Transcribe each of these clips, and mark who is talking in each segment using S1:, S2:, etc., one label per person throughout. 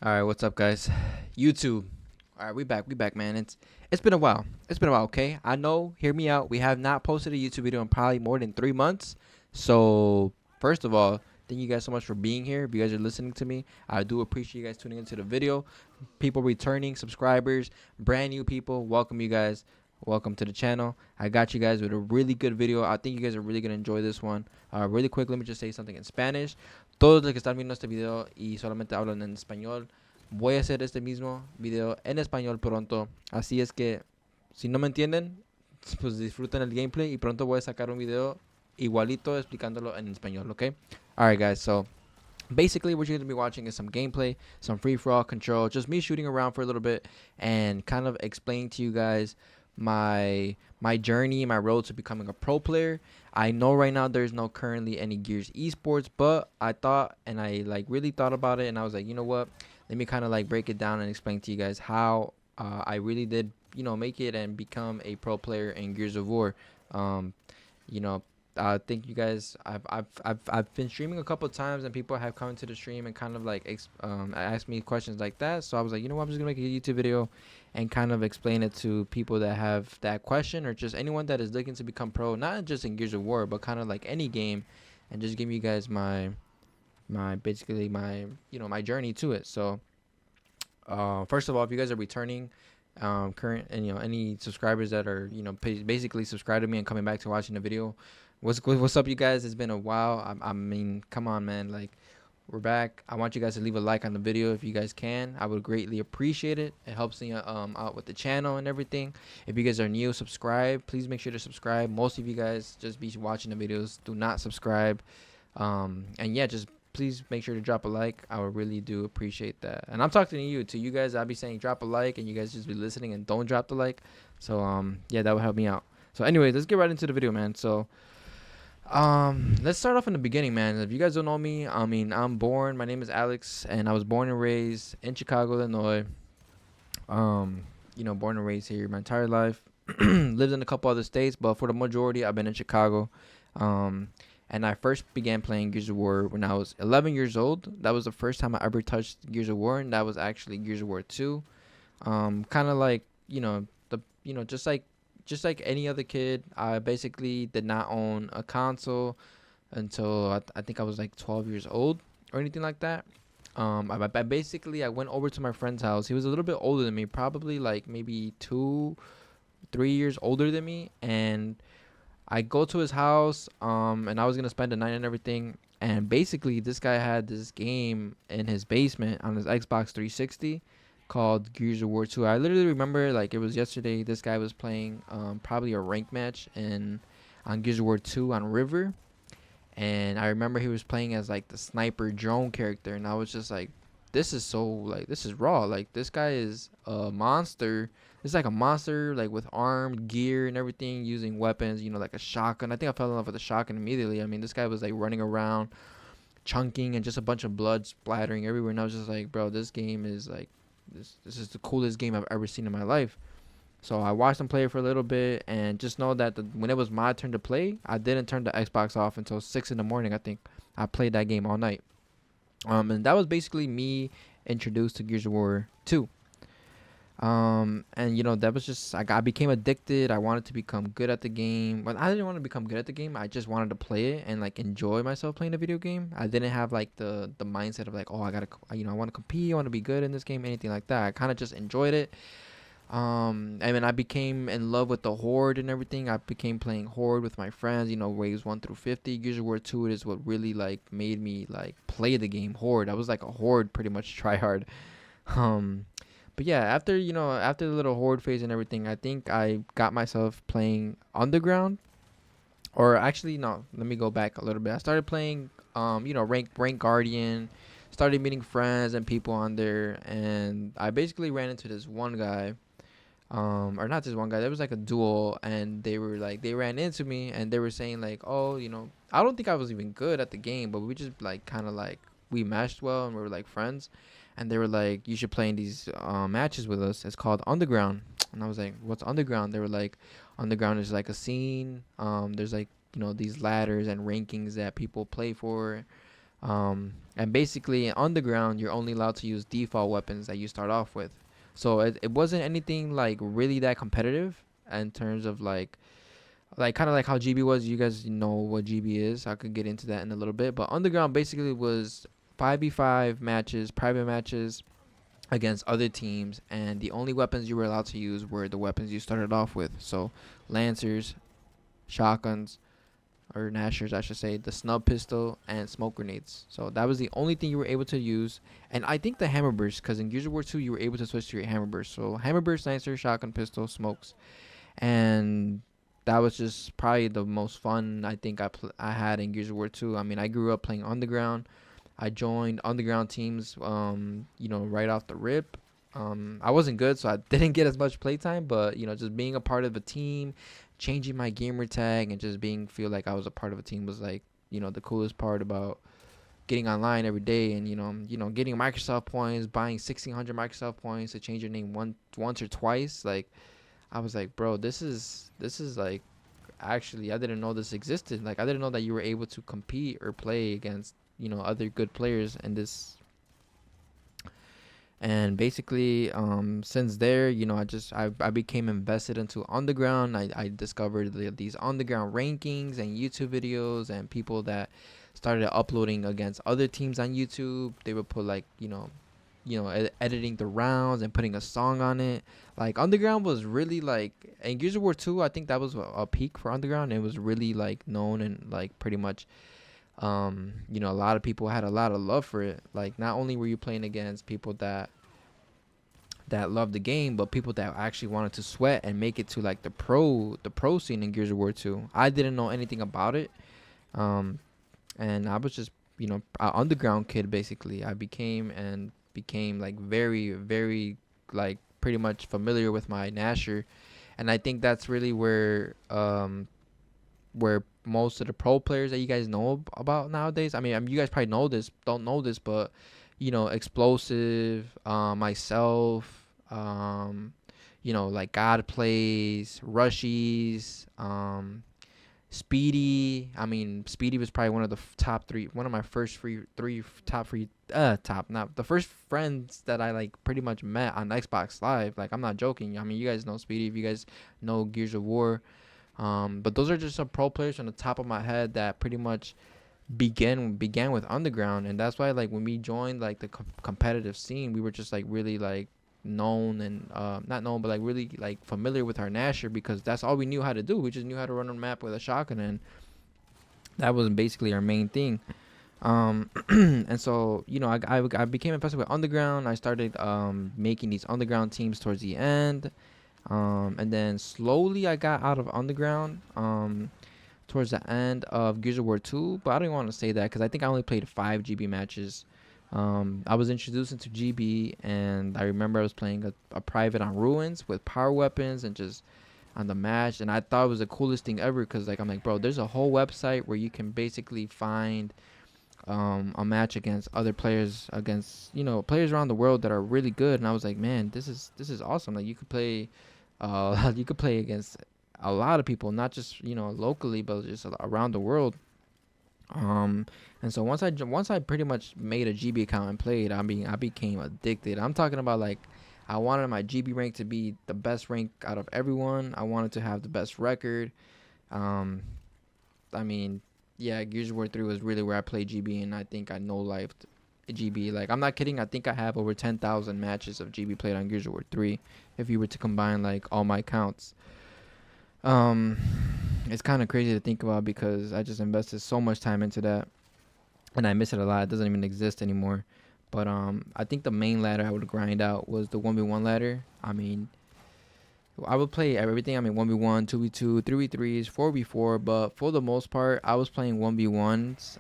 S1: All right, what's up, guys? YouTube. All right, we back, man. It's been a while. Okay. I know. Hear me out. We have not posted a YouTube video in probably more than 3 months. So first of all, thank you guys so much for being here. If you guys are listening to me, I do appreciate you guys tuning into the video. People returning, subscribers, brand new people, welcome you guys. Welcome to the channel. I got you guys with a really good video. I think you guys are really gonna enjoy this one. Really quick, let me just say something in Spanish. Todos los que están viendo este video y solamente hablan en español, voy a hacer este mismo video en español pronto. Así es que, si no me entienden, pues disfruten el gameplay y pronto voy a sacar un video igualito explicándolo en español, ¿ok? Alright, guys, so basically what you're going to be watching is some gameplay, some free-for-all control, just me shooting around for a little bit and kind of explaining to you guys my journey, my road to becoming a pro player. I know right now there's no currently any Gears esports, but I thought, and I really thought about it, and I was like, you know what, let me kind of break it down and explain to you guys how I really did make it and become a pro player in Gears of War. You know I think you guys, I've been streaming a couple of times and people have come to the stream and kind of asked me questions like that. So I was like, you know what, I'm just gonna make a YouTube video and kind of explain it to people that have that question, or just anyone that is looking to become pro, not just in Gears of War, but kind of like any game, and just give you guys my basically my my journey to it. So first of all, if you guys are returning current and any subscribers that are basically subscribed to me and coming back to watching the video, what's up, you guys? It's been a while. I mean, come on, man. Like, we're back. I want you guys to leave a like on the video if you guys can. I would greatly appreciate it. It helps me out with the channel and everything. If you guys are new, subscribe. Please make sure to subscribe. Most of you guys just be watching the videos, do not subscribe. And yeah, just please make sure to drop a like. I would really do appreciate that. And I'm talking to you guys. I'll be saying drop a like, and you guys just be listening and don't drop the like. So yeah, that would help me out. So anyway, let's get right into the video, man. So let's start off in the beginning, man. If you guys don't know me, I mean, my name is Alex, and I was born and raised in Chicago, Illinois. Born and raised here my entire life. Lived in a couple other states, but for the majority I've been in Chicago. And I first began playing Gears of War when I was 11 years old. That was the first time I ever touched Gears of War, and that was actually Gears of War 2. Kind of like, just like any other kid, I basically did not own a console until I think I was like 12 years old or anything like that. I went over to my friend's house. He was a little bit older than me, probably like maybe 2-3 years older than me, and I go to his house, and I was gonna spend the night and everything. And basically, this guy had this game in his basement on his Xbox 360 called Gears of War 2. I literally remember like it was yesterday. This guy was playing probably a rank match on Gears of War 2 on River, and I remember he was playing as like the sniper drone character, and I was just like, this is raw. Like, this guy is a monster. It's like a monster, like with armed gear and everything, using weapons, like a shotgun. I think I fell in love with the shotgun immediately. I mean, this guy was like running around, chunking, and just a bunch of blood splattering everywhere. And I was just like, bro, this game is like, this is the coolest game I've ever seen in my life. So I watched him play for a little bit, and just know that when it was my turn to play, I didn't turn the Xbox off until 6 in the morning. I think I played that game all night. And that was basically me introduced to Gears of War 2. And that was just I became addicted. I wanted to become good at the game, but I didn't want to become good at the game. I just wanted to play it and like enjoy myself playing the video game. I didn't have like the mindset of like, oh, I want to compete, I want to be good in this game, anything like that. I kind of just enjoyed it. And then I became in love with the Horde and everything. I became playing Horde with my friends, waves 1 through 50. Gears of War 2 is what really like made me like play the game Horde. I was like a Horde, pretty much try hard. But yeah, after the little Horde phase and everything, I think I got myself playing Underground. Or actually, no, let me go back a little bit. I started playing, rank Guardian. Started meeting friends and people on there, and I basically ran into this one guy. Or not this one guy. There was like a duel, and they ran into me, and they were saying like, oh, I don't think I was even good at the game, but we just like kind of like we matched well, and we were like friends. And they were like, you should play in these matches with us. It's called Underground. And I was like, what's Underground? They were like, Underground is like a scene. There's like these ladders and rankings that people play for. And basically on the ground, you're only allowed to use default weapons that you start off with. So it wasn't anything like really that competitive in terms of like kind of like how GB was. You guys know what GB is. I could get into that in a little bit. But underground basically was 5v5 matches, private matches against other teams, and the only weapons you were allowed to use were the weapons you started off with. So lancers, shotguns, or nashers, I should say, the snub pistol, and smoke grenades. So that was the only thing you were able to use. And I think the hammer burst, because in Gears of War 2 you were able to switch to your hammer burst. So hammer burst, lancer, shotgun, pistol, smokes, and that was just probably the most fun I think I had in Gears of War 2. I mean, I grew up playing underground. I joined underground teams, right off the rip. I wasn't good, so I didn't get as much playtime. But just being a part of a team, changing my gamer tag, and just feel like I was a part of a team was like the coolest part about getting online every day, and getting Microsoft points, buying 1,600 Microsoft points to change your name once or twice. Like I was like, bro, this is like actually I didn't know this existed. Like I didn't know that you were able to compete or play against other good players in this. And basically since there I became invested into underground. I discovered these underground rankings and YouTube videos, and people that started uploading against other teams on YouTube. They would put like editing the rounds and putting a song on it. Like underground was really like in Gears of War 2, I think that was a peak for underground. It was really like known, and like pretty much a lot of people had a lot of love for it. Like not only were you playing against people that loved the game, but people that actually wanted to sweat and make it to like the pro scene in Gears of War 2. I didn't know anything about it, and I was just an underground kid basically. I became like very, very like pretty much familiar with my Nasher, and I think that's really where most of the pro players that you guys know about nowadays. I mean, you guys probably don't know this, but Explosive, myself, like God Plays, Rushies, Speedy. I mean, Speedy was probably one of the top three, one of my first top, not the first friends that I like pretty much met on Xbox Live. Like, I'm not joking. I mean, you guys know Speedy if you guys know Gears of War. But those are just some pro players on the top of my head that pretty much began with underground. And that's why like when we joined like the competitive scene, we were just like really like known, and not known but like really like familiar with our Nasher, because that's all we knew how to do. We just knew how to run a map with a shotgun, and that was basically our main thing. And so I became infested with underground. I started making these underground teams towards the end, and then slowly I got out of underground towards the end of Gears of War 2, but I don't want to say that because I think I only played 5 GB matches. I was introduced into GB, and I remember I was playing a private on Ruins with power weapons and just on the match, and I thought it was the coolest thing ever, because like I'm like, bro, there's a whole website where you can basically find a match against other players, against players around the world that are really good. And I was like, man, this is awesome. Like you could play against a lot of people, not just locally, but just around the world. And so once I pretty much made a GB account and played, I became addicted. I'm talking about like I wanted my GB rank to be the best rank out of everyone. I wanted to have the best record. I mean, yeah, Gears of War 3 was really where I played GB, and I think I no-lifed GB. Like, I'm not kidding. I think I have over 10,000 matches of GB played on Gears of War 3, if you were to combine like all my counts. It's kind of crazy to think about, because I just invested so much time into that, and I miss it a lot. It doesn't even exist anymore. But I think the main ladder I would grind out was the 1v1 ladder. I mean, I would play everything. I mean, 1v1, 2v2, 3v3s, 4v4, but for the most part, I was playing 1v1s,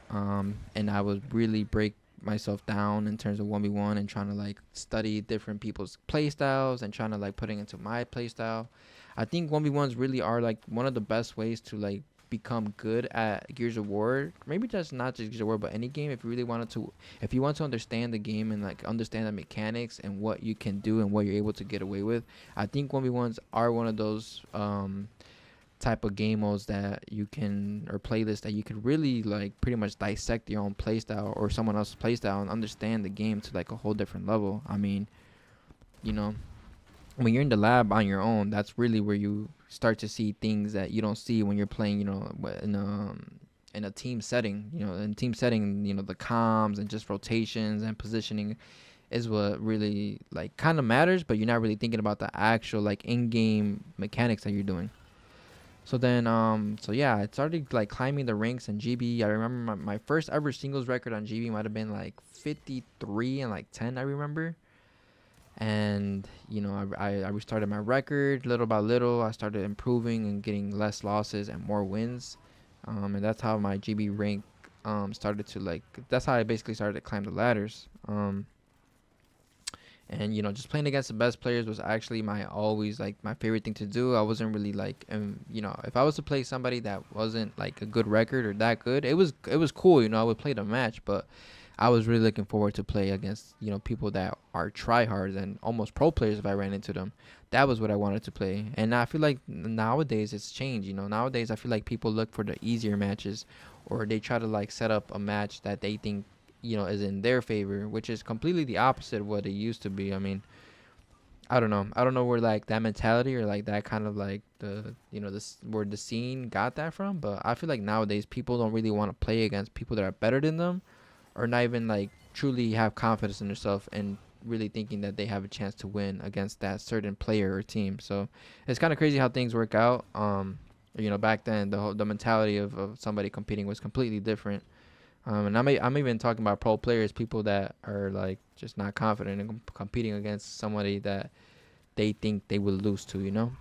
S1: and I would really break myself down in terms of 1v1 and trying to like study different people's play styles and trying to like putting into my play style. I think 1v1s really are like one of the best ways to like become good at Gears of War. Maybe just not just Gears of War, but any game. If you want to understand the game and like understand the mechanics and what you can do and what you're able to get away with, I think 1v1s are one of those type of game modes that you can, or playlists that you could really like pretty much dissect your own playstyle or someone else's playstyle and understand the game to like a whole different level. I mean, you know, when you're in the lab on your own, that's really where you start to see things that you don't see when you're playing, in a team setting. In team setting, the comms and just rotations and positioning is what really like kind of matters, but you're not really thinking about the actual like in-game mechanics that you're doing. So then, so yeah, I started like climbing the ranks in GB. I remember my first ever singles record on GB might have been like 53 and like 10, I remember. And I restarted my record little by little. I started improving and getting less losses and more wins, and that's how my GB rank started to like. That's how I basically started to climb the ladders. And just playing against the best players was actually my always like my favorite thing to do. I wasn't really like, if I was to play somebody that wasn't like a good record or that good, it was cool. I would play the match, but I was really looking forward to play against people that are tryhards and almost pro players if I ran into them. That was what I wanted to play. And I feel like nowadays it's changed. Nowadays I feel like people look for the easier matches, or they try to like set up a match that they think is in their favor, which is completely the opposite of what it used to be. I mean, I don't know where like that mentality or like that kind of like this where the scene got that from, but I feel like nowadays people don't really want to play against people that are better than them, or not even like truly have confidence in themselves and really thinking that they have a chance to win against that certain player or team. So it's kind of crazy how things work out. Back then the mentality of somebody competing was completely different. And I'm even talking about pro players, people that are like just not confident in competing against somebody that they think they will lose to.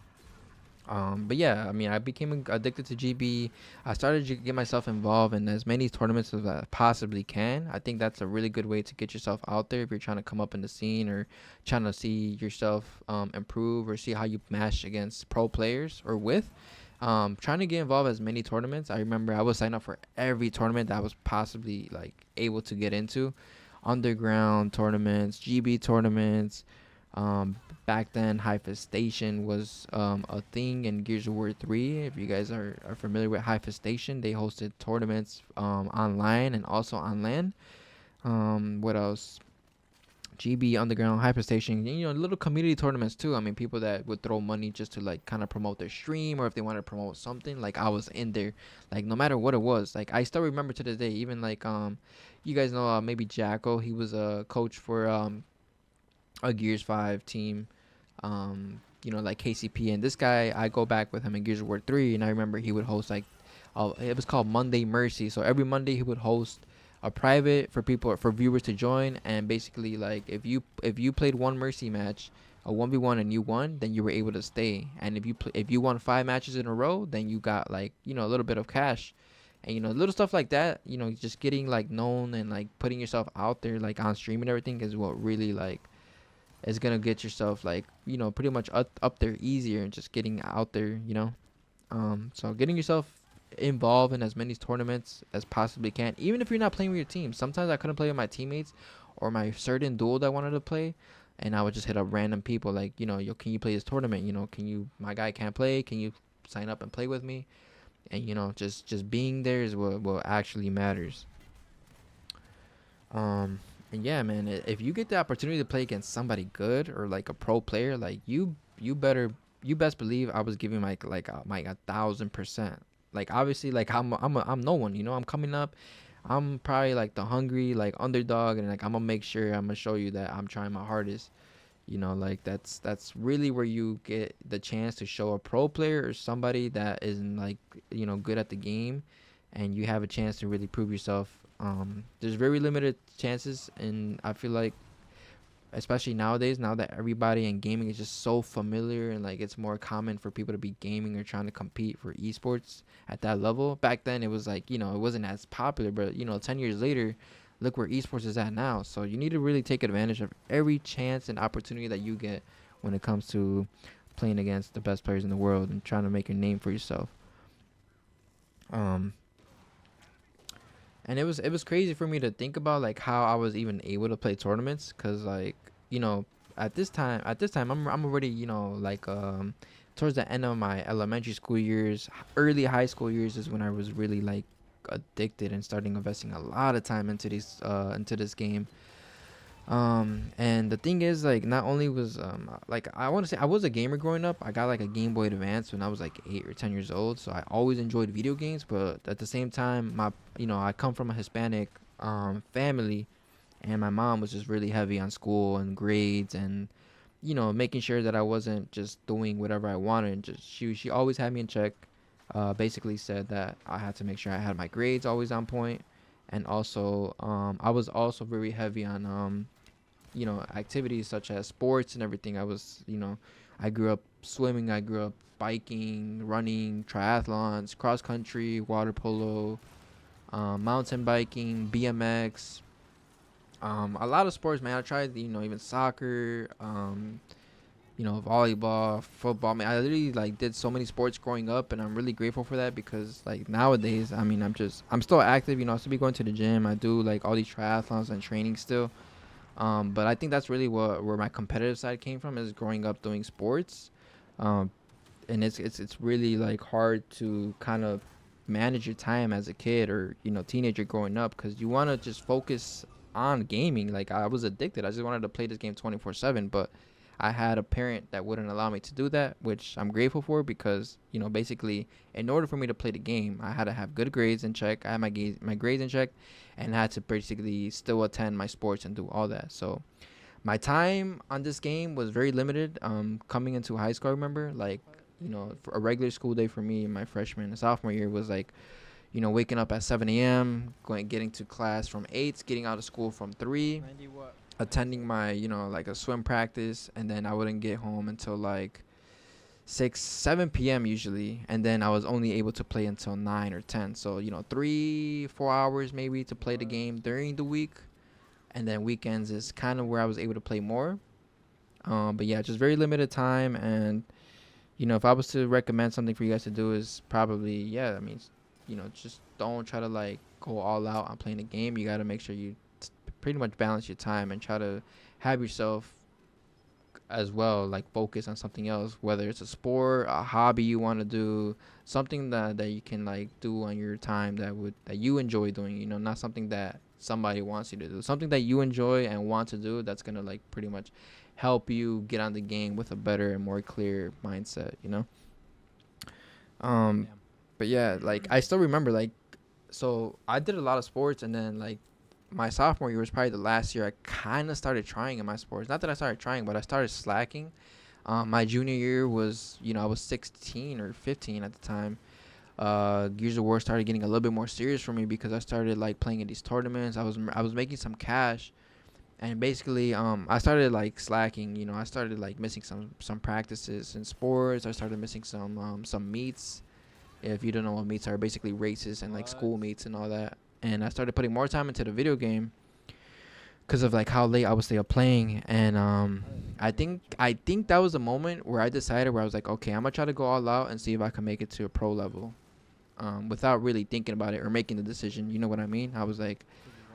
S1: But yeah, I mean, I became addicted to GB. I started to get myself involved in as many tournaments as I possibly can. I think that's a really good way to get yourself out there if you're trying to come up in the scene or trying to see yourself improve or see how you match against pro players or with. Trying to get involved as many tournaments. I remember I would sign up for every tournament that I was possibly like able to get into. Underground tournaments, GB tournaments. Back then Hyphen was a thing in Gears of War 3. If you guys are familiar with Hyphen, they hosted tournaments online and also on LAN. What else? GB, Underground, Hyperstation, little community tournaments too. I mean, people that would throw money just to like kind of promote their stream, or if they wanted to promote something, like I was in there, like no matter what it was. Like I still remember to this day, even like you guys know maybe Jacko, he was a coach for a Gears 5 team, like KCP, and this guy I go back with him in Gears of War 3, and I remember he would host like, it was called Monday Mercy. So every Monday he would host a private for viewers to join, and basically like if you played one Mercy match, a 1v1, and you won, then you were able to stay. And if you won 5 matches in a row, then you got like a little bit of cash. And little stuff like that, just getting like known and like putting yourself out there like on stream and everything is what really like is gonna get yourself like pretty much up there easier, and just getting out there. So getting yourself involved in as many tournaments as possibly can, even if you're not playing with your team. Sometimes I couldn't play with my teammates or my certain duel that I wanted to play, and I would just hit up random people like, yo, can you play this tournament? My guy can't play, can you sign up and play with me? And just being there is what actually matters. And yeah, man, if you get the opportunity to play against somebody good or like a pro player, like you best believe I was giving like 1,000%. Like obviously, like I'm no one, I'm coming up. I'm probably like the hungry like underdog, and like I'm gonna show you that I'm trying my hardest. Like that's really where you get the chance to show a pro player or somebody that isn't like good at the game, and you have a chance to really prove yourself. There's very limited chances, and I feel like, especially nowadays, now that everybody in gaming is just so familiar, and like it's more common for people to be gaming or trying to compete for esports at that level. Back then it was like, it wasn't as popular, but 10 years later, look where esports is at now. So you need to really take advantage of every chance and opportunity that you get when it comes to playing against the best players in the world and trying to make a name for yourself. And it was crazy for me to think about like how I was even able to play tournaments, because like at this time I'm already like towards the end of my elementary school years, early high school years is when I was really like addicted and starting investing a lot of time into this game. And the thing is, like, not only was like, I want to say I was a gamer growing up. I got like a Game Boy Advance when I was like 8 or 10 years old, so I always enjoyed video games. But at the same time, I come from a Hispanic family, and my mom was just really heavy on school and grades, and making sure that I wasn't just doing whatever I wanted. And just she always had me in check. Basically said that I had to make sure I had my grades always on point, and also I was also very heavy on activities such as sports and everything. I grew up swimming, I grew up biking, running, triathlons, cross country, water polo, mountain biking, BMX, a lot of sports, man. I tried, even soccer, volleyball, football. Man, I literally like did so many sports growing up, and I'm really grateful for that because like nowadays, I mean, I'm still active. I still be going to the gym. I do like all these triathlons and training still. But I think that's really where my competitive side came from, is growing up doing sports. And it's really like hard to kind of manage your time as a kid or teenager growing up, because you want to just focus on gaming. Like, I was addicted. I just wanted to play this game 24/7, but I had a parent that wouldn't allow me to do that, which I'm grateful for, because basically, in order for me to play the game, I had to have good grades in check. I had my grades in check, and I had to basically still attend my sports and do all that. So my time on this game was very limited. Coming into high school, I remember, like, for a regular school day for me, my freshman and sophomore year was like, waking up at 7 a.m., getting to class from 8, getting out of school from 3, attending my, like a swim practice, and then I wouldn't get home until like 6, 7 p.m. usually, and then I was only able to play until 9 or 10. So 3, 4 hours maybe to play the game during the week, and then weekends is kind of where I was able to play more. But yeah, just very limited time. And if I was to recommend something for you guys to do, is probably, yeah, I mean, just don't try to like go all out on playing the game. You got to make sure you pretty much balance your time and try to have yourself as well like focus on something else, whether it's a sport, a hobby you want to do, something that you can like do on your time that you enjoy doing, not something that somebody wants you to do, something that you enjoy and want to do, that's gonna like pretty much help you get on the game with a better and more clear mindset. um but yeah, like I still remember, like, so I did a lot of sports, and then like my sophomore year was probably the last year I kind of started trying in my sports. Not that I started trying, but I started slacking. My junior year was, I was 16 or 15 at the time. Gears of War started getting a little bit more serious for me because I started like playing in these tournaments. I was making some cash, and basically I started like slacking. I started like missing some practices in sports. I started missing some meets. If you don't know what meets are, basically races and like school meets and all that. And I started putting more time into the video game because of like how late I would stay up playing. And I think that was the moment where I decided, where I was like, okay, I'm gonna try to go all out and see if I can make it to a pro level, without really thinking about it or making the decision. You know what I mean? I was like,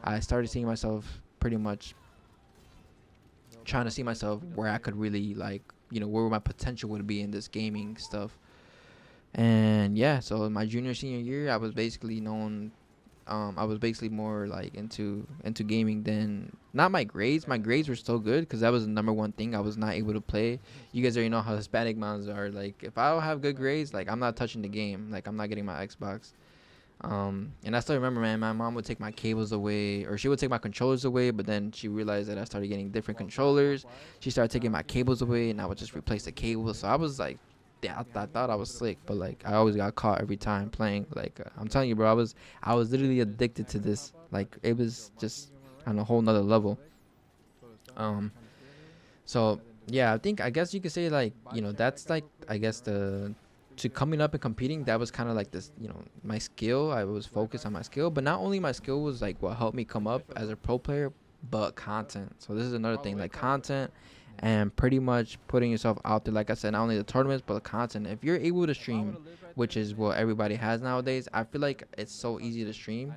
S1: I started seeing myself pretty much trying to see myself where I could really like, where my potential would be in this gaming stuff. And yeah, so in my junior senior year, I was basically more like into gaming than not my grades. My grades were still good because that was the number one thing I was not able to play. You guys already know how Hispanic moms are. Like, if I don't have good grades, like, I'm not touching the game. Like, I'm not getting my Xbox. And I still remember, man, my mom would take my cables away, or she would take my controllers away, but then she realized that I started getting different controllers. She started taking my cables away, and I would just replace the cables. So I was like, yeah, I thought I was slick, but like I always got caught every time playing. Like, I'm telling you, bro, I was literally addicted to this. Like, it was just on a whole nother level. So yeah, I guess you could say, like, that's like, I guess to coming up and competing, that was kind of like this, my skill. I was focused on my skill, but not only my skill was like what helped me come up as a pro player, but content. So this is another thing, like content, and pretty much putting yourself out there. Like I said, not only the tournaments, but the content. If you're able to stream, which is what everybody has nowadays, I feel like it's so easy to stream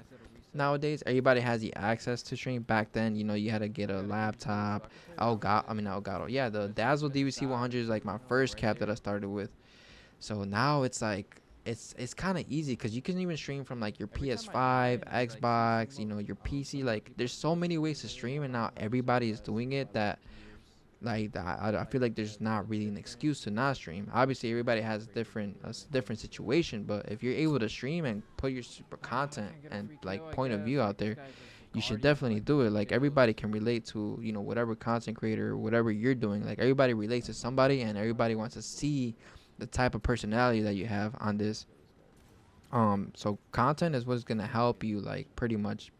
S1: nowadays. Everybody has the access to stream. Back then, you had to get a laptop. Elgato, yeah, the Dazzle DVC 100 is like my first cap that I started with. So now it's like it's kind of easy because you can even stream from like your PS5, Xbox, your PC. Like there's so many ways to stream, and now everybody is doing it. That like I feel like there's not really an excuse to not stream. Obviously, everybody has different situation, but if you're able to stream and put your super content and like point of view out there, you should definitely do it. Like everybody can relate to whatever content creator or whatever you're doing. Like everybody relates to somebody, and everybody wants to see the type of personality that you have on this. So content is what's gonna help you like pretty much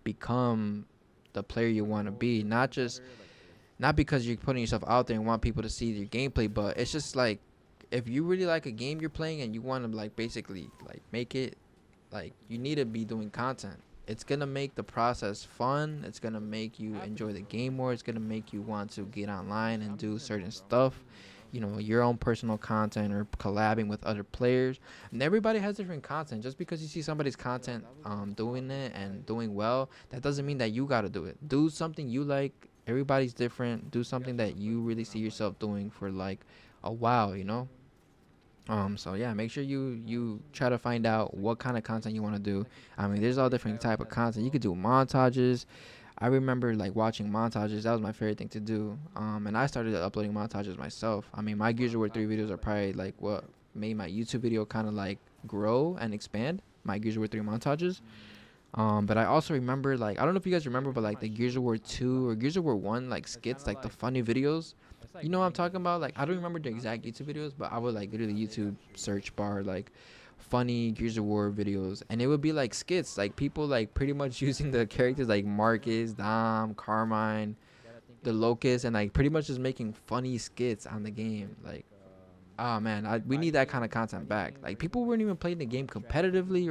S1: become the player you want to be. Not because you're putting yourself out there and want people to see your gameplay, but it's just like if you really like a game you're playing and you want to like basically like make it, like you need to be doing content. It's gonna make the process fun. It's gonna make you enjoy the game more. It's gonna make you want to get online and do certain stuff, your own personal content or collabing with other players. And everybody has different content. Just because you see somebody's content doing it and doing well, that doesn't mean that you gotta do it. Do something you like. Everybody's different. Do something that you really see yourself doing for like a while. So yeah, make sure you try to find out what kind of content you want to do. I mean, there's all different type of content. You could do montages. I remember like watching montages. That was my favorite thing to do. And I started uploading montages myself. I mean, my Gears of War 3 videos are probably like what made my YouTube video kind of like grow and expand. My Gears of War 3 montages. But I also remember like I don't know if you guys remember, but like the Gears of War 2 or Gears of War 1 like skits, like the funny videos. You know what I'm talking about? Like I don't remember the exact YouTube videos, but I would like go to the YouTube search bar like funny Gears of War videos, and it would be like skits, like people like pretty much using the characters like Marcus, Dom, Carmine, the Locust, and like pretty much just making funny skits on the game. Like, oh man, we need that kind of content back. Like people weren't even playing the game competitively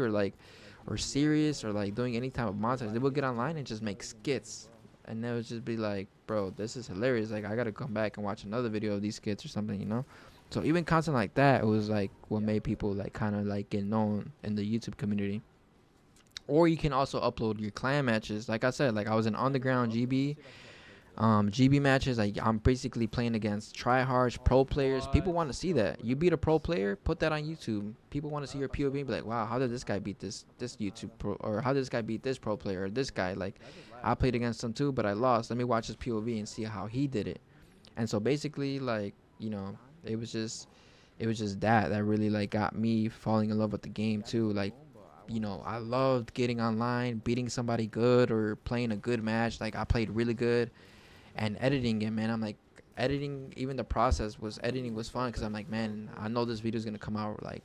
S1: or serious or like doing any type of montage. They would get online and just make skits, and they would just be like, bro, this is hilarious. Like I gotta come back and watch another video of these skits or something. So even content like that was like what made people like kind of like get known in the YouTube community. Or you can also upload your clan matches. Like I said, like I was in underground GB matches. Like I'm basically playing against tryhards, pro players. People want to see that. You beat a pro player, put that on YouTube. People want to see your POV and be like, wow, how did this guy beat this YouTube pro, or how did this guy beat this pro player, or this guy? Like I played against him too, but I lost. Let me watch his POV and see how he did it. And so basically, like it was just that really like got me falling in love with the game too. Like I loved getting online, beating somebody good or playing a good match. Like I played really good, and editing it, man. I'm like editing, even the process was editing was fun because I'm like, man, I know this video is gonna come out like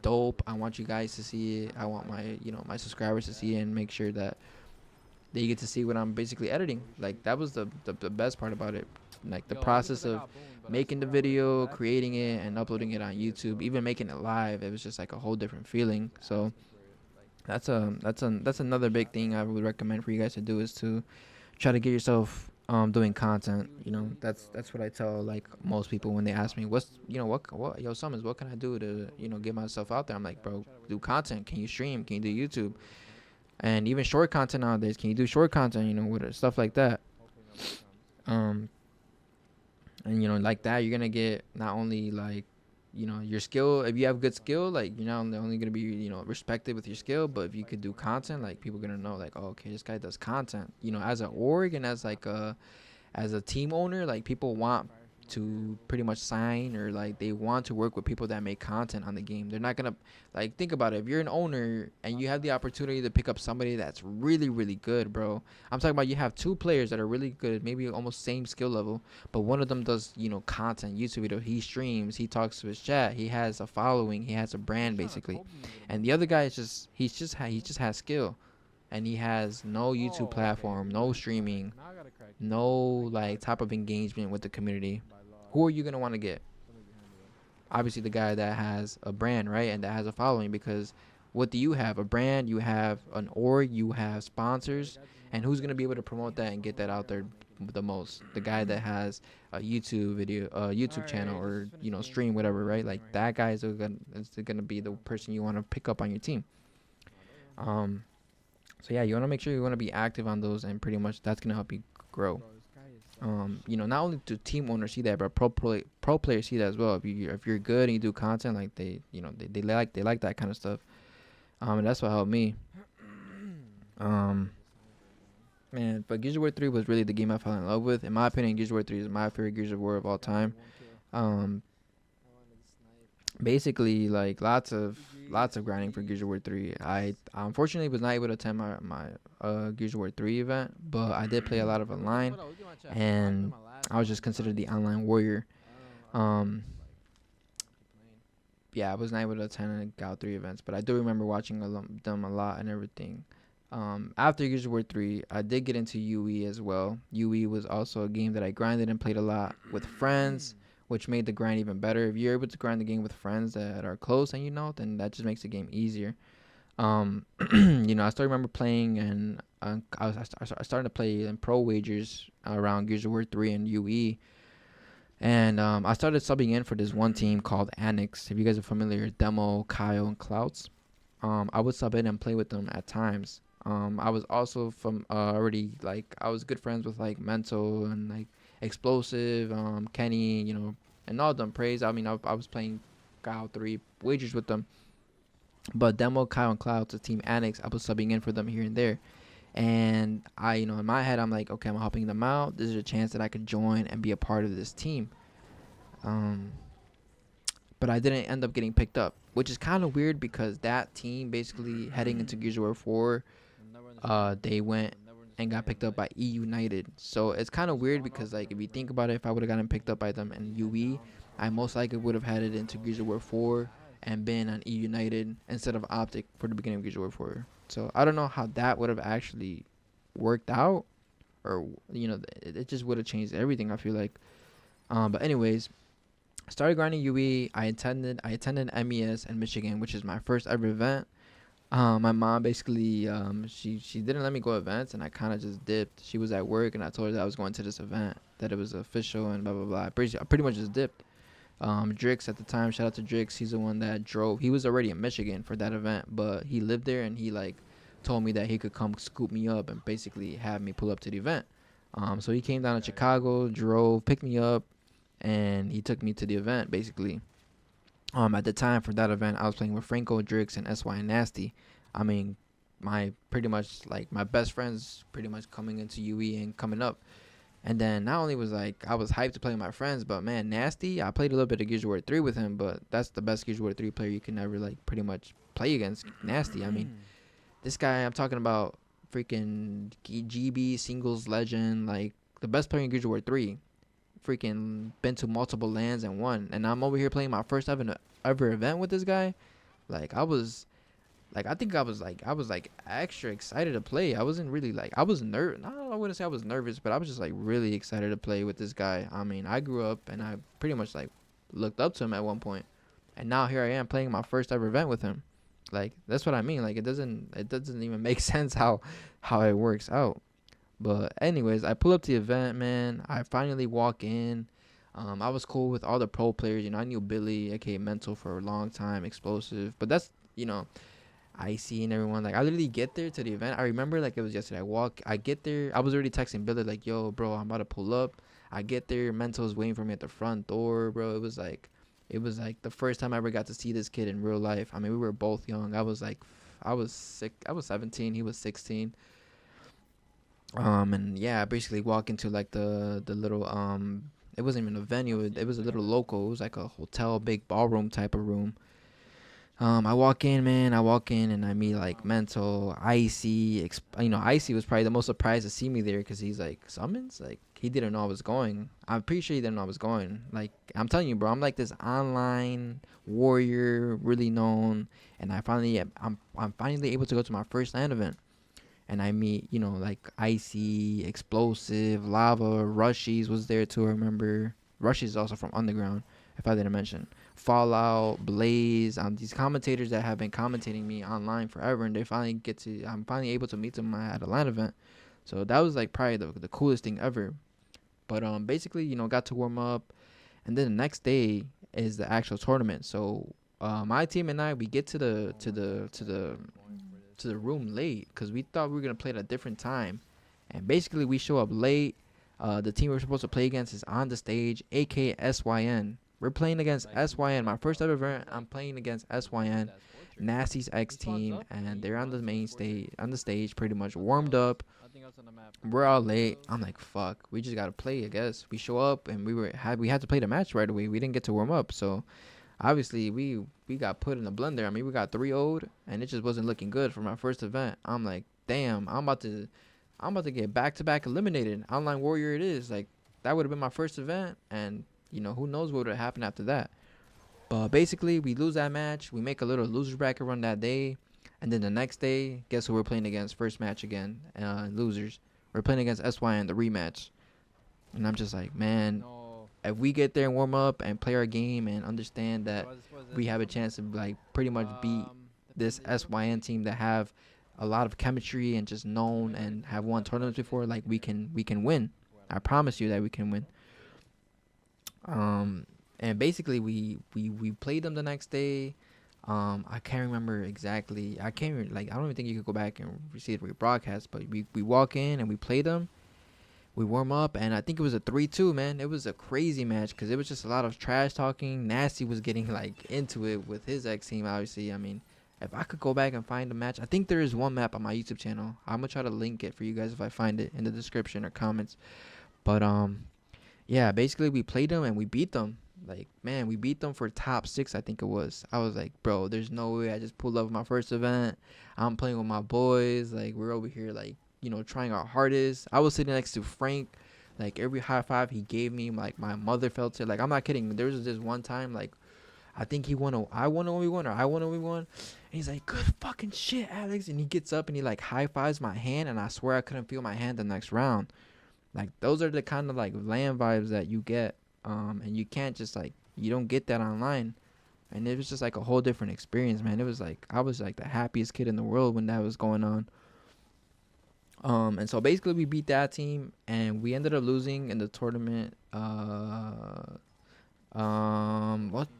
S1: dope. I want you guys to see it. I want my my subscribers to see it and make sure that they get to see what I'm basically editing. Like that was the best part about it. Like the process of making the video, creating it, and uploading it on YouTube, even making it live. It was just like a whole different feeling. So that's another big thing I would recommend for you guys to do, is to try to get yourself doing content. That's what I tell like most people when they ask me what SuMuNs, what can I do to get myself out there. I'm like, bro, do content. Can you stream? Can you do YouTube? And even short content nowadays, can you do short content, with stuff like that. And like that, you're gonna get not only like your skill. If you have good skill, like you're not only gonna be respected with your skill, but if you could do content, like people are gonna know like, oh, okay, this guy does content. As an org and as a team owner, like people want to pretty much sign, or like they want to work with people that make content on the game. They're not gonna, like, think about it. If you're an owner and you have the opportunity to pick up somebody that's really really good, bro, I'm talking about you have two players that are really good, maybe almost same skill level, but one of them does content, YouTube video, he streams, he talks to his chat, he has a following, he has a brand basically, and the other guy is just he just has skill, and he has no YouTube platform, no streaming, no like type of engagement with the community. Who are you gonna want to get? Obviously the guy that has a brand, right, and that has a following. Because what do you have? A brand, you have an org, you have sponsors, and who's gonna be able to promote that and get that out there the most? The guy that has a YouTube video, YouTube channel, or stream, whatever, right? Like that guy is gonna be the person you want to pick up on your team. So yeah, you want to make sure you want to be active on those, and pretty much that's gonna help you grow. not only do team owners see that, but pro players see that as well. If you're good and you do content, like they like that kind of stuff. And that's what helped me. Man, but Gears of War 3 was really the game I fell in love with. In my opinion, Gears of War 3 is my favorite Gears of War of all time. Basically, like lots of grinding for Gears of War 3. I unfortunately was not able to attend my Gears of War 3 event, but I did play a lot of online, and I was just considered the online warrior. Yeah, I was not able to attend GAL 3 events, but I do remember watching them a lot and everything. After Gears of War 3, I did get into UE as well. UE was also a game that I grinded and played a lot with friends, which made the grind even better. If you're able to grind the game with friends that are close and then that just makes the game easier. I still remember playing, and I started to play in pro wagers around Gears of War 3 and UE. And I started subbing in for this one team called Annex. If you guys are familiar, Demo, Kyle, and Clouds. I would sub in and play with them at times. I was also from already, like, I was good friends with like Mental and like Explosive, Kenny, and all of them. Praise. I mean, I was playing Kyle 3 wagers with them. But Demo, Kyle, and Clouds, the team Annex, I was subbing in for them here and there. And I, in my head, I'm like, okay, I'm helping them out. This is a chance that I could join and be a part of this team. But I didn't end up getting picked up, which is kind of weird because that team basically heading into Gears of War 4, they went and got picked up by E United. So it's kind of weird because, like, if you think about it, if I would have gotten picked up by them in UE, I most likely would have headed into Gears of War 4 and been on E United instead of Optic for the beginning of Gears of War 4. So I don't know how that would have actually worked out, or it just would have changed everything, I feel like. But anyways, I started grinding UE. I attended MES in Michigan, which is my first ever event. My mom basically she didn't let me go to events, and I kind of just dipped. She was at work, and I told her that I was going to this event, that it was official, and blah blah blah. I pretty much just dipped. Drix at the time, shout out to Drix. He's the one that drove. He was already in Michigan for that event, but he lived there, and he like told me that he could come scoop me up and basically have me pull up to the event. So he came down to Chicago, drove, picked me up, and he took me to the event basically. At the time for that event, I was playing with Franco, Drix, and SY and Nasty. I mean, my best friends pretty much coming into UE and coming up. And then not only was like I was hyped to play with my friends, but man, Nasty, I played a little bit of Gears of War 3 with him, but that's the best Gears of War 3 player you can ever like pretty much play against. Nasty. I mean, this guy I'm talking about, freaking GB singles legend, like the best player in Gears of War 3. Freaking been to multiple lands and won. And I'm over here playing my first ever event with this guy. Like I was extra excited to play. I wasn't really like, I was nervous. I wouldn't say I was nervous, but I was just like really excited to play with this guy. I mean, I grew up and I pretty much like looked up to him at one point, and now here I am playing my first ever event with him. Like that's what I mean. Like it doesn't even make sense how it works out. But anyways, I pull up to the event, man. I finally walk in. I was cool with all the pro players. I knew Billy, aka Mental, for a long time, Explosive. But that's Icy and everyone. Like I literally get there to the event. I remember like it was yesterday. I get there. I was already texting Billy like, "Yo, bro, I'm about to pull up." I get there. Mental's waiting for me at the front door, bro. It was like the first time I ever got to see this kid in real life. I mean, we were both young. I was sick. I was 17. He was 16. And yeah, I basically walk into like the little it wasn't even a venue. It was a little local. It was like a hotel, big ballroom type of room. I walk in, man. And I meet like Mental, Icy. Icy was probably the most surprised to see me there because he's like, SuMuNs? Like he didn't know I was going. I'm pretty sure he didn't know I was going. Like I'm telling you, bro, I'm like this online warrior, really known, and I'm finally able to go to my first LAN event. And I meet, like Icy, Explosive, Lava, Rushies was there too. I remember Rushies is also from Underground, if I didn't mention. Fallout, Blaze, these commentators that have been commentating me online forever, and I'm finally able to meet them at a LAN event. So that was like probably the coolest thing ever. But basically, got to warm up, and then the next day is the actual tournament. So my team and I, we get to the room late because we thought we were gonna play at a different time, and basically we show up late. The team we're supposed to play against is on the stage, aka SYN. We're playing against SYN. My first ever event, I'm playing against SYN, Nasty's X team, and they're on the main stage, pretty much warmed up. We're all late. I'm like, fuck, we just gotta play. I guess we show up and we had to play the match right away. We didn't get to warm up, so obviously we got put in the blender. I mean, we got 3-0'd, and it just wasn't looking good for my first event. I'm like, damn, I'm about to get back-to-back eliminated. Online Warrior it is. Like, that would have been my first event, and who knows what would have happened after that. But basically, we lose that match. We make a little loser bracket run that day, and then the next day, guess who we're playing against? First match again, losers. We're playing against SYN, the rematch. And I'm just like, man, if we get there and warm up and play our game and understand that we have a chance to like pretty much beat this SYN team that have a lot of chemistry and just known and have won tournaments before, like we can win. I promise you that we can win. And basically we played them the next day. I can't remember exactly. I don't even think you could go back and see the rebroadcast, but we walk in and we play them. We warm up, and I think it was a 3-2, man. It was a crazy match because it was just a lot of trash talking. Nasty was getting like into it with his ex team, obviously. I mean, if I could go back and find the match, I think there is one map on my YouTube channel. I'm gonna try to link it for you guys if I find it in the description or comments. But yeah, basically we played them and we beat them. Like, man, we beat them for top 6, I think it was. I was like, bro, there's no way. I just pulled up my first event. I'm playing with my boys. Like, we're over here, like, trying our hardest. I was sitting next to Frank. Like, every high five he gave me, like, my mother felt it. Like, I'm not kidding. There was this one time, like, I think I won only one. And he's like, good fucking shit, Alex. And he gets up and he, like, high fives my hand. And I swear I couldn't feel my hand the next round. Like, those are the kind of, like, land vibes that you get. And you can't just, like, you don't get that online. And it was just, like, a whole different experience, man. It was, like, I was, like, the happiest kid in the world when that was going on. And so, basically, we beat that team. And we ended up losing in the tournament. What?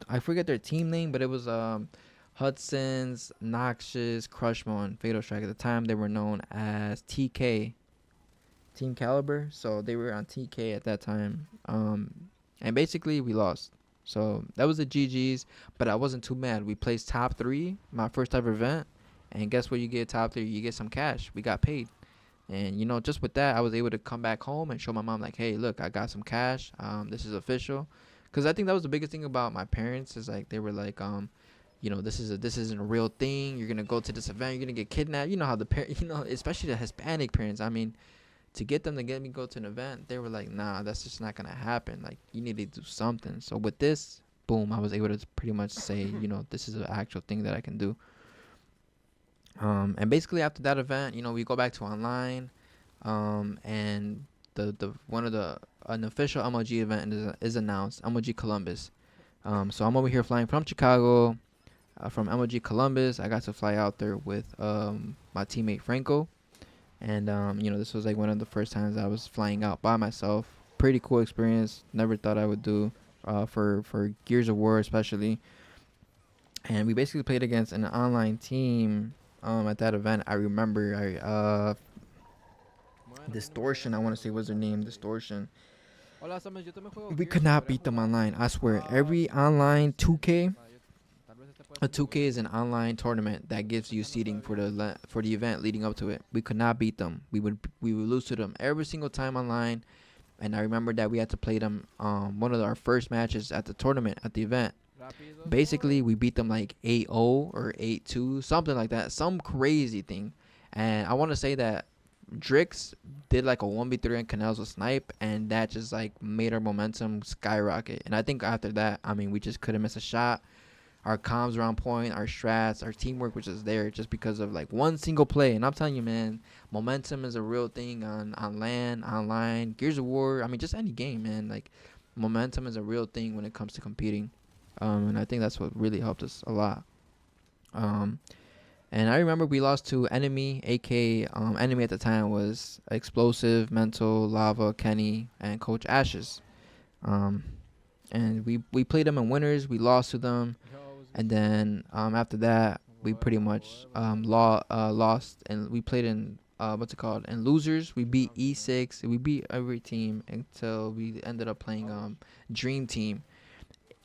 S1: I forget their team name, but it was, Hudson's, Noxious, Crushmo, and Fatal Strike. At the time, they were known as TK. Team Caliber. So, they were on TK at that time. And basically, we lost. So, that was the GG's. But I wasn't too mad. We placed top 3, my first ever event. And guess what you get top 3? You get some cash. We got paid. And, just with that, I was able to come back home and show my mom, like, hey, look, I got some cash. This is official. Because I think that was the biggest thing about my parents is, like, they were like, this isn't a real thing. You're going to go to this event. You're going to get kidnapped. You know how the parents, especially the Hispanic parents. I mean, to get them to get me go to an event, they were like, nah, that's just not going to happen. Like, you need to do something. So with this, boom, I was able to pretty much say, this is an actual thing that I can do. And basically after that event, we go back to online, and an official MLG event is announced, MLG Columbus. So I'm over here flying from Chicago, from MLG Columbus. I got to fly out there with my teammate Franco. And, this was like one of the first times I was flying out by myself. Pretty cool experience. Never thought I would do for Gears of War especially. And we basically played against an online team at that event. I remember Distortion, I want to say was their name, Distortion. We could not beat them online. I swear, every online 2K, a 2K is an online tournament that gives you seeding for the event leading up to it. We could not beat them. We would lose to them every single time online. And I remember that we had to play them one of our first matches at the tournament at the event. Basically, we beat them like 8-0 or 8-2, something like that, some crazy thing. And I want to say that Drix did like a 1v3 and Canals with snipe, and that just like made our momentum skyrocket. And I think after that, I mean, we just couldn't miss a shot. Our comms were on point, our strats, our teamwork was just there just because of like one single play. And I'm telling you, man, momentum is a real thing on LAN, online, Gears of War. I mean, just any game, man. Like, momentum is a real thing when it comes to competing. And I think that's what really helped us a lot. And I remember we lost to Enemy, aka Enemy at the time was Explosive, Mental, Lava, Kenny, and Coach Ashes. And we played them in winners. We lost to them. And then after that, we pretty much lost. And we played in what's it called? And losers, we beat E6. We beat every team until we ended up playing Dream Team.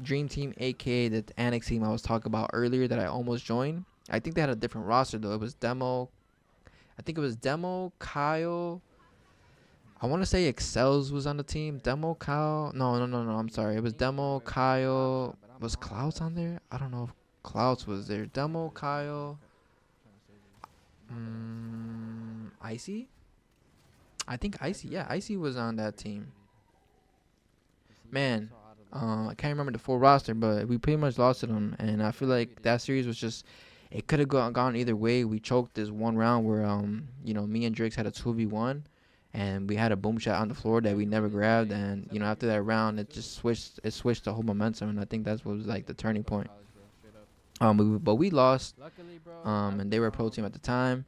S1: Dream Team, aka the Annex team I was talking about earlier that I almost joined. I think they had a different roster though. It was Demo. I think it was Demo, Kyle. I want to say Excels was on the team. Demo, Kyle. No. I'm sorry. It was Demo, Kyle. Was Clouds on there? I don't know if Clouds was there. Demo, Kyle. Icy? I think Icy. Yeah, Icy was on that team. Man, I can't remember the full roster, but we pretty much lost to them. And I feel like that series was just, it could have gone either way. We choked this one round where, me and Drix had a 2v1, and we had a boom shot on the floor that we never grabbed. And after that round, it just switched the whole momentum, and I think that's what was like the turning point. But we lost, and they were a pro team at the time.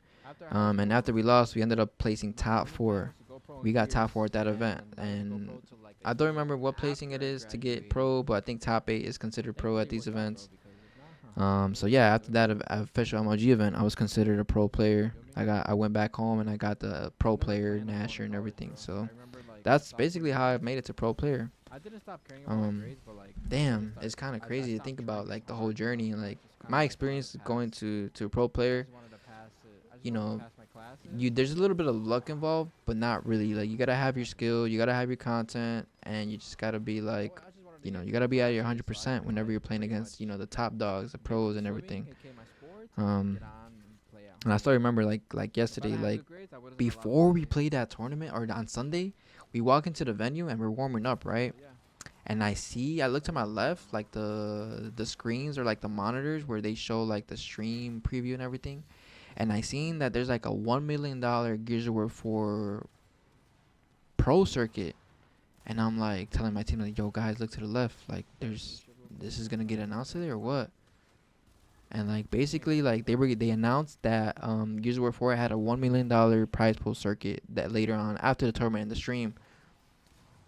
S1: And after we lost, we ended up placing top 4. We got top 4 at that event, and I don't remember what placing it is to get pro, but I think top 8 is considered pro at these events. So yeah, after that official MLG event, I was considered a pro player. I went back home and I got the pro player Nasher and everything. So that's basically how I made it to pro player. Damn, it's kind of crazy to think about like the whole journey and like my experience going to pro player. There's a little bit of luck involved, but not really. Like you gotta have your skill, you gotta have your content, and you just gotta be like, you gotta be at your 100% whenever you're playing against the top dogs, the pros, and everything. And I still remember like yesterday, like before we played that tournament or on Sunday, we walk into the venue and we're warming up, right? And I look to my left, like the screens or like the monitors where they show like the stream preview and everything. And I seen that there's like a $1 million Gears of War 4 pro circuit. And I'm like telling my team, like, yo, guys, look to the left. Like, this is going to get announced today or what? And like basically like they announced that Gears of War 4 had a $1 million prize pool circuit that later on after the tournament in the stream.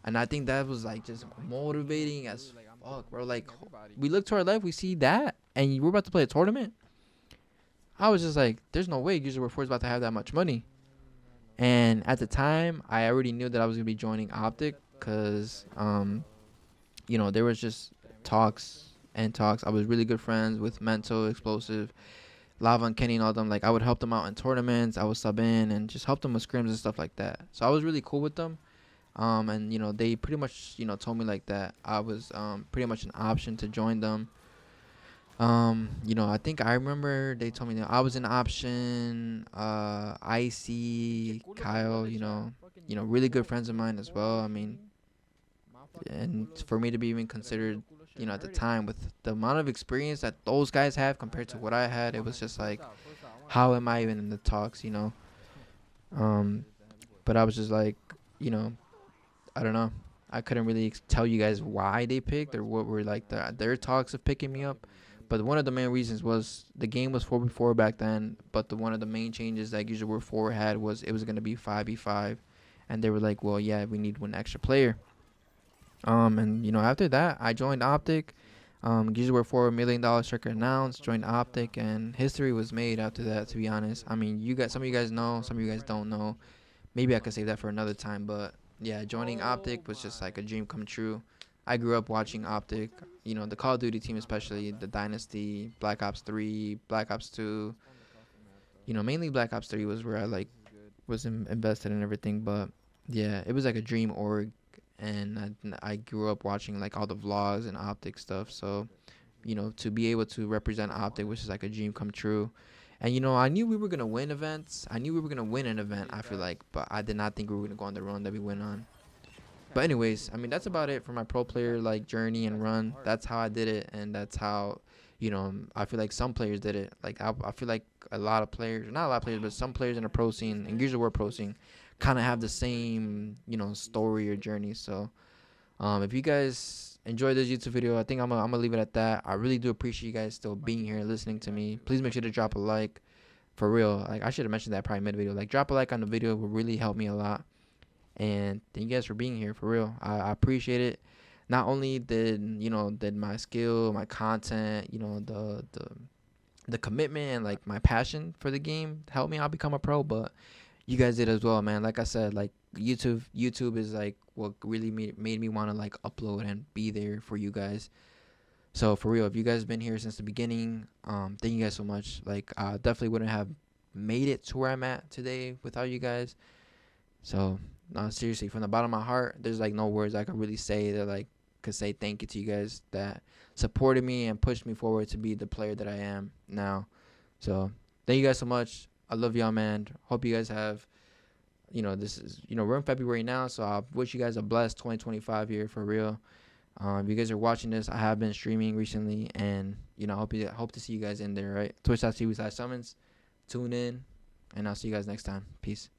S1: And I think that was like just motivating as fuck, bro. Like we look to our left, we see that, and we're about to play a tournament. I was just like, there's no way Gears of War 4 is about to have that much money. And at the time, I already knew that I was going to be joining Optic because, there was just talks. I was really good friends with Mental, Explosive, Lava, and Kenny and all them. Like, I would help them out in tournaments. I would sub in and just help them with scrims and stuff like that. So I was really cool with them. And, they pretty much, told me like that I was pretty much an option to join them. I think I remember they told me that I was an option. Icy, Kyle, really good friends of mine as well. I mean, and for me to be even considered, at the time with the amount of experience that those guys have compared to what I had, it was just like, how am I even in the talks, But I was just like, I don't know. I couldn't really tell you guys why they picked or what were like their talks of picking me up. But one of the main reasons was the game was 4v4 back then. But one of the main changes that Gears of War 4 had was it was going to be 5v5. And they were like, well, yeah, we need one extra player. And, after that, I joined Optic. Gears of War 4 $1 million circuit announced, joined Optic, and history was made after that, to be honest. I mean, some of you guys know, some of you guys don't know. Maybe I could save that for another time. But, yeah, joining Optic was just like a dream come true. I grew up watching Optic, the Call of Duty team especially, the Dynasty, Black Ops 3, Black Ops 2. Mainly Black Ops 3 was where I was invested in everything. But yeah, it was like a dream org, and I grew up watching like all the vlogs and Optic stuff. So, to be able to represent Optic was just like a dream come true. And I knew we were gonna win events. I knew we were gonna win an event. I feel like, but I did not think we were gonna go on the run that we went on. But anyways, I mean, that's about it for my pro player journey and run. That's how I did it, and that's how, I feel like some players did it. Like I feel like a lot of players, not a lot of players, but some players in the pro scene, in Gears of War pro scene, kind of have the same, story or journey. So, if you guys enjoyed this YouTube video, I think I'm gonna leave it at that. I really do appreciate you guys still being here and listening to me. Please make sure to drop a like, for real. Like I should have mentioned that probably mid video. Like drop a like on the video will really help me a lot. And thank you guys for being here, for real. I appreciate it. Not only did my skill, my content, the commitment and like my passion for the game help me out become a pro, but you guys did as well, man. Like I said, like YouTube is like what really made me want to like upload and be there for you guys. So for real, if you guys been here since the beginning, thank you guys so much. Like I definitely wouldn't have made it to where I'm at today without you guys. So no, seriously, from the bottom of my heart, there's like no words I could really say that like could say thank you to you guys that supported me and pushed me forward to be the player that I am now. So thank you guys so much. I love y'all, man. Hope you guys have, this is, we're in February now, so I wish you guys a blessed 2025 here for real. If you guys are watching this, I have been streaming recently, and hope to see you guys in there, right? Twitch.tv/SuMuNs. Tune in, and I'll see you guys next time. Peace.